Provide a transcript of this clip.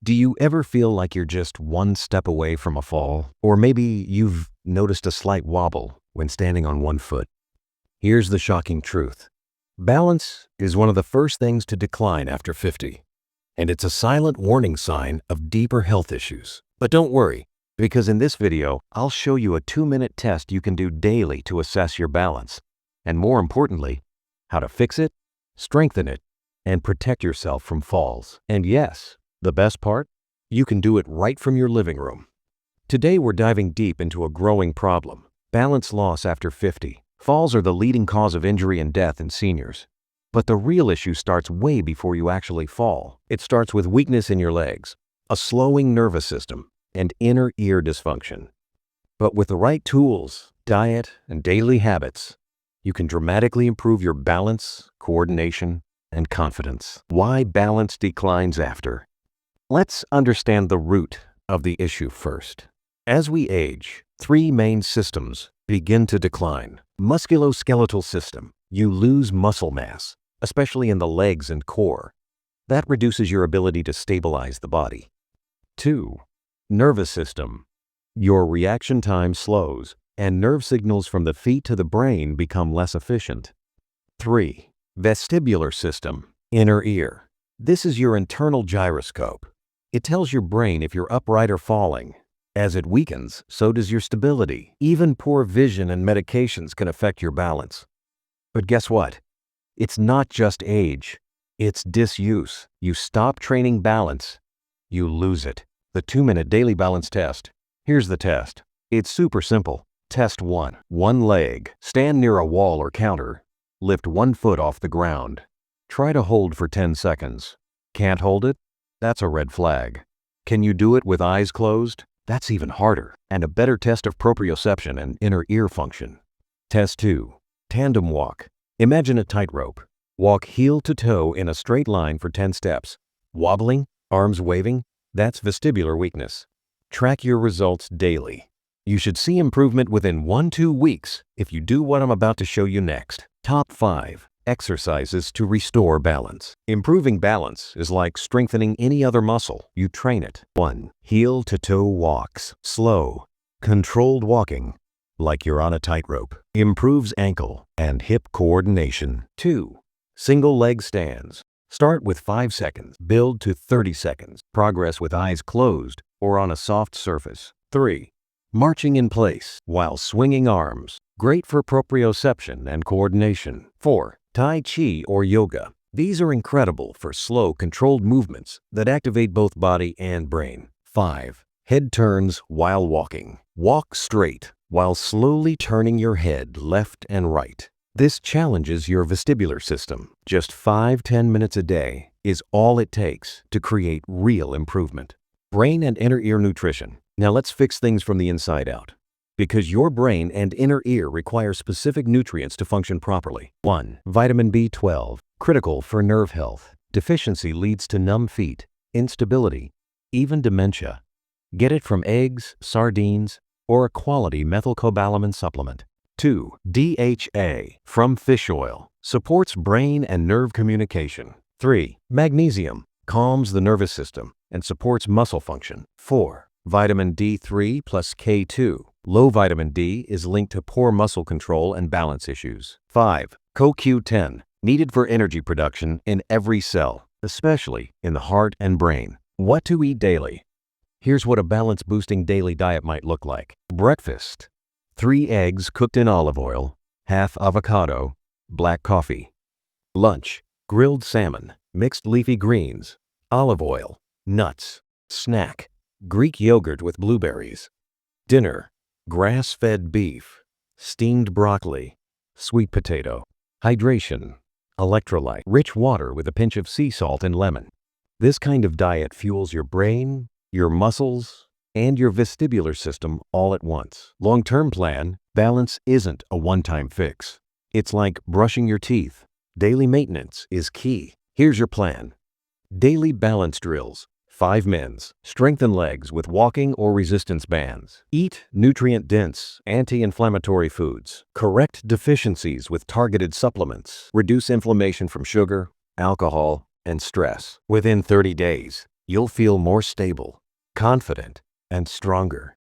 Do you ever feel like you're just one step away from a fall? Or maybe you've noticed a slight wobble when standing on one foot? Here's the shocking truth. Balance is one of the first things to decline after 50, and it's a silent warning sign of deeper health issues. But don't worry, because in this video, I'll show you a 2-minute test you can do daily to assess your balance, and more importantly, how to fix it, strengthen it, and protect yourself from falls. And yes, the best part? You can do it right from your living room. Today we're diving deep into a growing problem: balance loss after 50. Falls are the leading cause of injury and death in seniors. But the real issue starts way before you actually fall. It starts with weakness in your legs, a slowing nervous system, and inner ear dysfunction. But with the right tools, diet, and daily habits, you can dramatically improve your balance, coordination, and confidence. Why balance declines after? Let's understand the root of the issue first. As we age, 3 main systems begin to decline. Musculoskeletal system. You lose muscle mass, especially in the legs and core. That reduces your ability to stabilize the body. 2. Nervous system. Your reaction time slows, and nerve signals from the feet to the brain become less efficient. 3. Vestibular system. Inner ear. This is your internal gyroscope. It tells your brain if you're upright or falling. As it weakens, so does your stability. Even poor vision and medications can affect your balance. But guess what? It's not just age. It's disuse. You stop training balance, you lose it. The 2-minute daily balance test. Here's the test. It's super simple. Test 1. One leg. Stand near a wall or counter. Lift 1 foot off the ground. Try to hold for 10 seconds. Can't hold it? That's a red flag. Can you do it with eyes closed? That's even harder, and a better test of proprioception and inner ear function. Test 2. Tandem walk. Imagine a tightrope. Walk heel to toe in a straight line for 10 steps. Wobbling, arms waving, that's vestibular weakness. Track your results daily. You should see improvement within 1-2 weeks if you do what I'm about to show you next. Top 5 exercises to restore balance. Improving balance is like strengthening any other muscle. You train it. 1. Heel to toe walks. Slow, controlled walking, like you're on a tightrope. Improves ankle and hip coordination. 2. Single leg stands. Start with 5 seconds. Build to 30 seconds. Progress with eyes closed or on a soft surface. 3. Marching in place while swinging arms. Great for proprioception and coordination. 4. Tai Chi or yoga. These are incredible for slow, controlled movements that activate both body and brain. 5. Head turns while walking. Walk straight while slowly turning your head left and right. This challenges your vestibular system. Just 5-10 minutes a day is all it takes to create real improvement. Brain and inner ear nutrition. Now let's fix things from the inside out, because your brain and inner ear require specific nutrients to function properly. 1. Vitamin B12, critical for nerve health. Deficiency leads to numb feet, instability, even dementia. Get it from eggs, sardines, or a quality methylcobalamin supplement. 2. DHA, from fish oil, supports brain and nerve communication. 3. Magnesium, calms the nervous system and supports muscle function. 4. Vitamin D3 plus K2. Low vitamin D is linked to poor muscle control and balance issues. 5. CoQ10, needed for energy production in every cell, especially in the heart and brain. What to eat daily? Here's what a balance-boosting daily diet might look like. Breakfast: 3 eggs cooked in olive oil, half avocado, black coffee. Lunch: grilled salmon, mixed leafy greens, olive oil, nuts. Snack: Greek yogurt with blueberries. Dinner: grass-fed beef, steamed broccoli, sweet potato. Hydration: electrolyte, rich water with a pinch of sea salt and lemon. This kind of diet fuels your brain, your muscles, and your vestibular system all at once. Long-term plan: balance isn't a one-time fix. It's like brushing your teeth. Daily maintenance is key. Here's your plan. Daily balance drills. 5 minutes. Strengthen legs with walking or resistance bands. Eat nutrient-dense, anti-inflammatory foods. Correct deficiencies with targeted supplements. Reduce inflammation from sugar, alcohol, and stress. Within 30 days, you'll feel more stable, confident, and stronger.